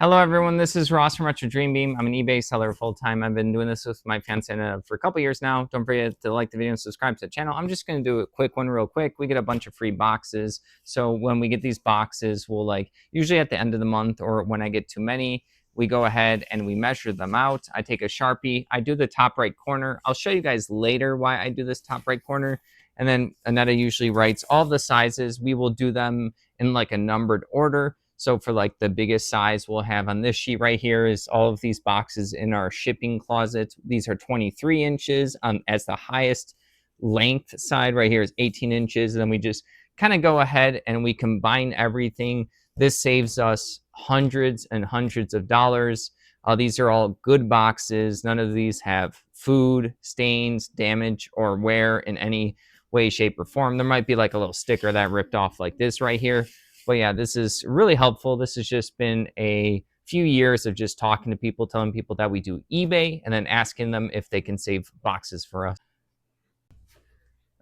Hello, everyone. This is Ross from Retro Dream Beam. I'm an eBay seller full time. I've been doing this with my fiance for a couple years now. Don't forget to like the video and subscribe to the channel. I'm just going to do a quick one real quick. We get a bunch of free boxes. So when we get these boxes, we'll usually at the end of the month or when I get too many, we go ahead and we measure them out. I take a Sharpie. I do the top right corner. I'll show you guys later why I do this top right corner. And then Annetta usually writes all the sizes. We will do them in like a numbered order. So for like the biggest size we'll have on this sheet right here is all of these boxes in our shipping closet. These are 23 inches as the highest length side right here is 18 inches. And then we just kind of go ahead and we combine everything. This saves us hundreds and hundreds of dollars. These are all good boxes. None of these have food, stains, damage, or wear in any way, shape, or form. There might be like a little sticker that ripped off like this right here. But yeah, this is really helpful. This has just been a few years of just talking to people, telling people that we do eBay, and then asking them if they can save boxes for us.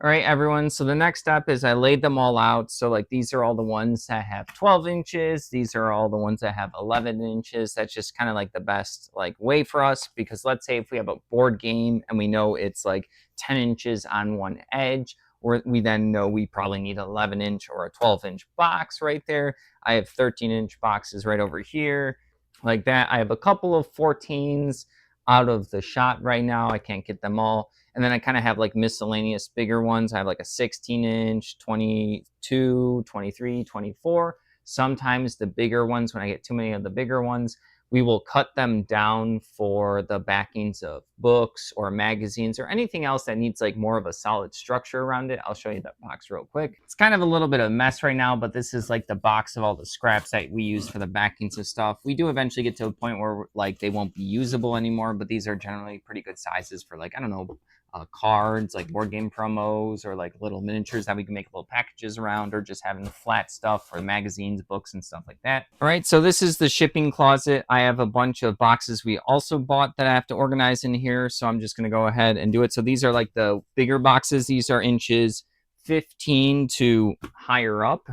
All right, everyone. So the next step is I laid them all out. So like these are all the ones that have 12 inches. These are all the ones that have 11 inches. That's just kind of like the best like way for us, because let's say if we have a board game and we know it's like 10 inches on one edge, we then know we probably need an 11-inch or a 12-inch box right there. I have 13-inch boxes right over here like that. I have a couple of 14s out of the shot right now. I can't get them all. And then I kind of have like miscellaneous bigger ones. I have like a 16-inch, 22, 23, 24. Sometimes the bigger ones, when I get too many of the bigger ones, we will cut them down for the backings of books or magazines or anything else that needs like more of a solid structure around it. I'll show you that box real quick. It's kind of a little bit of a mess right now, but this is like the box of all the scraps that we use for the backings of stuff. We do eventually get to a point where like they won't be usable anymore, but these are generally pretty good sizes for like, I don't know, cards, like board game promos, or like little miniatures that we can make little packages around, or just having flat stuff for magazines, books, and stuff like that. All right, so this is the shipping closet. I have a bunch of boxes we also bought that I have to organize in here, so I'm just going to go ahead and do it. So these are like the bigger boxes. These are inches 15 to higher up.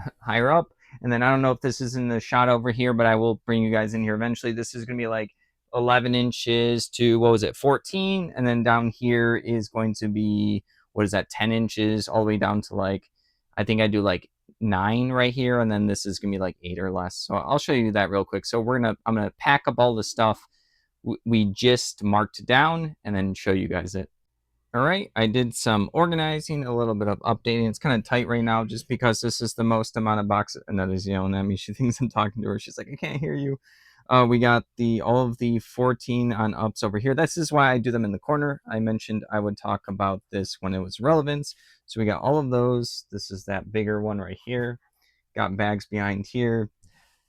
And then I don't know if this is in the shot over here, but I will bring you guys in here eventually. This is going to be like 11 inches to, what was it, 14, and then down here is going to be, what is that, 10 inches all the way down to like, I think I do like 9 right here, and then this is gonna be like 8 or less. So I'll show you that real quick. So I'm gonna pack up all the stuff we just marked down and then show you guys it. All right, I did some organizing, a little bit of updating. It's kind of tight right now just because this is the most amount of boxes. Another's yelling at me. She thinks I'm talking to her. She's like, I can't hear you. We got all of the 14 on ups over here. This is why I do them in the corner. I mentioned I would talk about this when it was relevance. So we got all of those. This is that bigger one right here. Got bags behind here.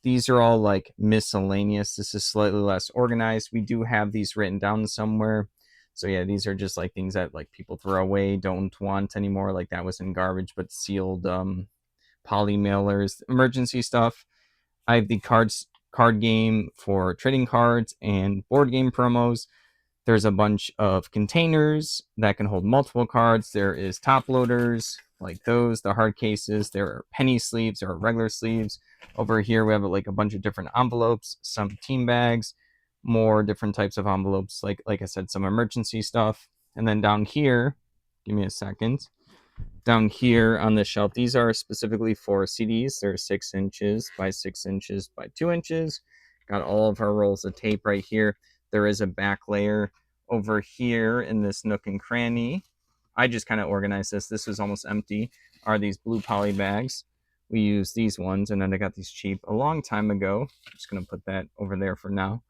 These are all like miscellaneous. This is slightly less organized. We do have these written down somewhere. So yeah, these are just like things that like people throw away, don't want anymore. Like that was in garbage, but sealed poly mailers, emergency stuff. I have the card game for trading cards and board game promos. There's a bunch of containers that can hold multiple cards. There is top loaders like those, the hard cases. There are penny sleeves, there are regular sleeves. Over here we have like a bunch of different envelopes, some team bags, more different types of envelopes, like I said, some emergency stuff. And then down here, give me a second. Down here on the shelf, these are specifically for CDs. They're 6 inches by 6 inches by 2 inches. Got all of our rolls of tape right here. There is a back layer over here in this nook and cranny. I just kind of organized this. This was almost empty. Are these blue poly bags. We use these ones, and then I got these cheap a long time ago. I'm just going to put that over there for now.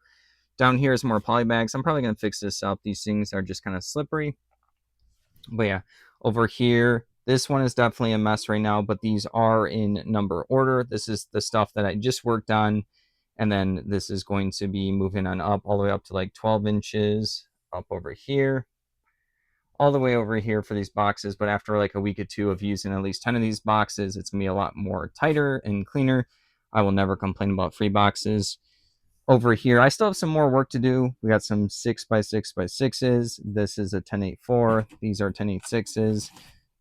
Down here is more poly bags. I'm probably going to fix this up. These things are just kind of slippery. But yeah, over here, this one is definitely a mess right now, but these are in number order. This is the stuff that I just worked on. And then this is going to be moving on up all the way up to like 12 inches up over here, all the way over here for these boxes. But after like a week or two of using at least 10 of these boxes, it's gonna be a lot more tighter and cleaner. I will never complain about free boxes. Over here, I still have some more work to do. We got some 6 by 6 by 6s. This is a 10.8.4. These are 10.8.6s.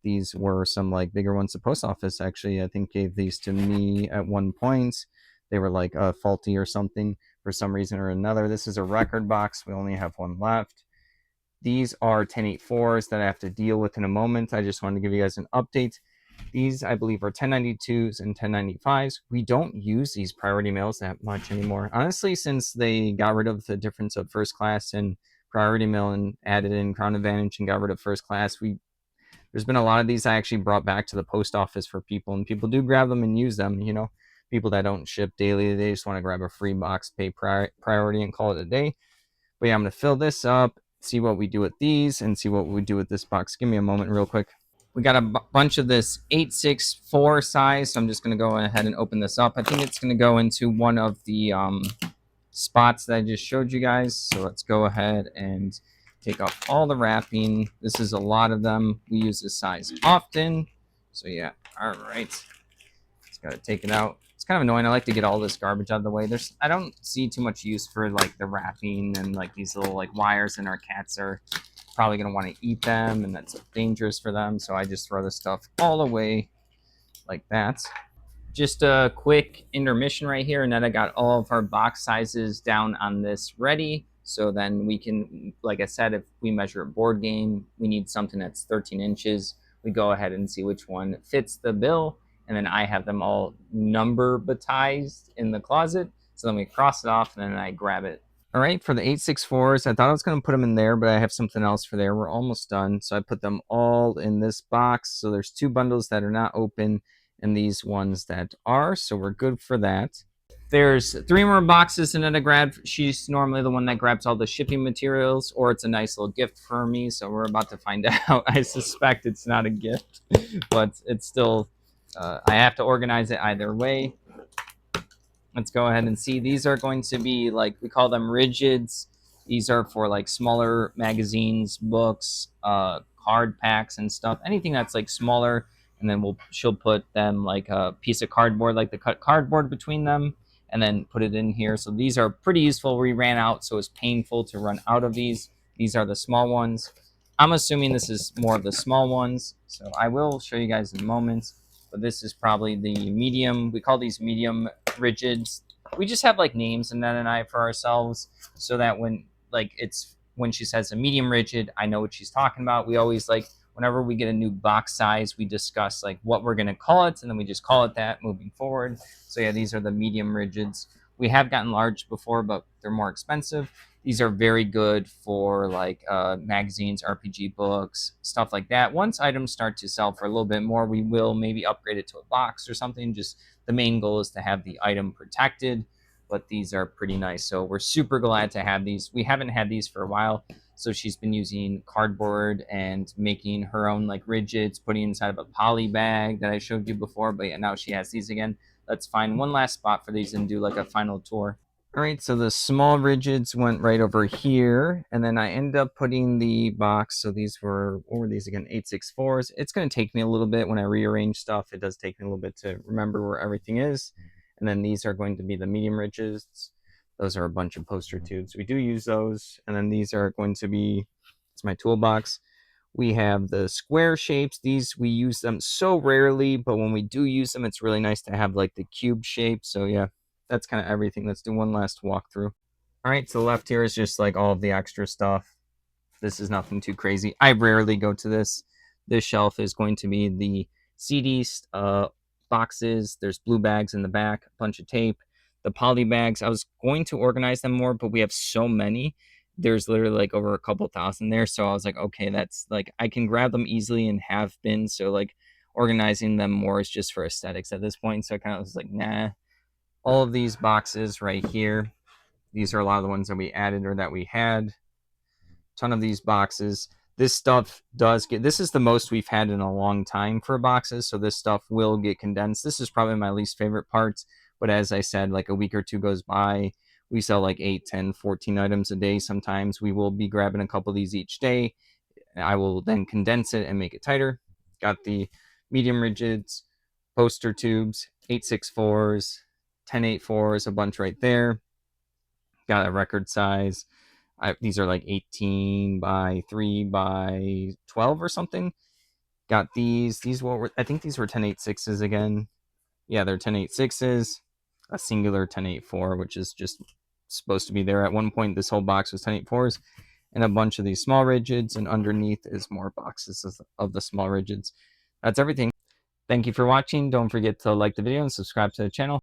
These were some like bigger ones. The post office actually, I think, gave these to me at one point. they were like faulty or something for some reason or another. This is a record box. We only have one left. These are 1084s that I have to deal with in a moment. I just wanted to give you guys an update. These, I believe, are 1092s and 1095s. We don't use these priority mails that much anymore. Honestly, since they got rid of the difference of first class and priority mail and added in Crown Advantage and got rid of first class, there's been a lot of these I actually brought back to the post office for people, and people do grab them and use them. You know, people that don't ship daily, they just want to grab a free box, pay priority, and call it a day. But yeah, I'm going to fill this up, see what we do with these, and see what we do with this box. Give me a moment real quick. We got a bunch of this 864 size, so I'm just going to go ahead and open this up. I think it's going to go into one of the spots that I just showed you guys. So let's go ahead and take off all the wrapping. This is a lot of them. We use this size often. So yeah, all right. Just got to take it out. It's kind of annoying. I like to get all this garbage out of the way. I don't see too much use for like the wrapping and like these little like wires, and our cats are probably going to want to eat them, and that's dangerous for them. So I just throw this stuff all away like that. Just a quick intermission right here, and then I got all of our box sizes down on this ready. So then we can, like I said, if we measure a board game, we need something that's 13 inches. We go ahead and see which one fits the bill, and then I have them all numberbatized in the closet. So then we cross it off, and then I grab it. All right, for the 864s, I thought I was going to put them in there, but I have something else for there. We're almost done. So I put them all in this box. So there's 2 bundles that are not open and these ones that are. So we're good for that. There's 3 more boxes and then I grabbed. She's normally the one that grabs all the shipping materials, or it's a nice little gift for me. So we're about to find out. I suspect it's not a gift, but it's still, I have to organize it either way. Let's go ahead and see. These are going to be like, we call them rigids. These are for like smaller magazines, books, card packs and stuff. Anything that's like smaller, and then she'll put them like a piece of cardboard, like the cut cardboard between them, and then put it in here. So these are pretty useful. We ran out, so it's painful to run out of these. These are the small ones. I'm assuming this is more of the small ones, so I will show you guys in a moment. But this is probably the medium. We call these medium rigids. We just have like names and then and I for ourselves, so that when she says a medium rigid, I know what she's talking about. We always like, whenever we get a new box size, we discuss like what we're gonna call it, and then we just call it that moving forward. So yeah, these are the medium rigids. We have gotten large before, but they're more expensive. These are very good for like magazines, RPG books, stuff like that. Once items start to sell for a little bit more, we will maybe upgrade it to a box or something. Just the main goal is to have the item protected, but these are pretty nice. So we're super glad to have these. We haven't had these for a while. So she's been using cardboard and making her own like rigids, putting inside of a poly bag that I showed you before. But yeah, now she has these again. Let's find one last spot for these and do like a final tour. All right, so the small rigids went right over here, and then I ended up putting the box. So these were, what were these again? 864s. It's going to take me a little bit when I rearrange stuff. It does take me a little bit to remember where everything is. And then these are going to be the medium rigids. Those are a bunch of poster tubes. We do use those. And then these are going to be, it's my toolbox. We have the square shapes. These, we use them so rarely, but when we do use them, it's really nice to have like the cube shape. So yeah, that's kind of everything. Let's do one last walkthrough. All right, so the left here is just like all of the extra stuff. This is nothing too crazy. I rarely go to this. This shelf is going to be the CD boxes. There's blue bags in the back, a bunch of tape. The poly bags, I was going to organize them more, but we have so many. There's literally like over a couple thousand there. So I was like, okay, that's like, I can grab them easily and have been. So like organizing them more is just for aesthetics at this point. So I kind of was like, nah. All of these boxes right here, these are a lot of the ones that we added or that we had. Ton of these boxes. This stuff does get, this is the most we've had in a long time for boxes, so this stuff will get condensed. This is probably my least favorite part, but as I said, like a week or two goes by, we sell like 8, 10, 14 items a day. Sometimes we will be grabbing a couple of these each day. I will then condense it and make it tighter. Got the medium rigids, poster tubes, 864s, 1084s, a bunch right there. Got a record size. These are like 18 by 3 by 12 or something. Got these. I think these were 1086s again. Yeah, they're 1086s. a singular 1084, which is just supposed to be there. At one point, this whole box was 1084s and a bunch of these small rigids, and underneath is more boxes of the small rigids. That's everything. Thank you for watching. Don't forget to like the video and subscribe to the channel.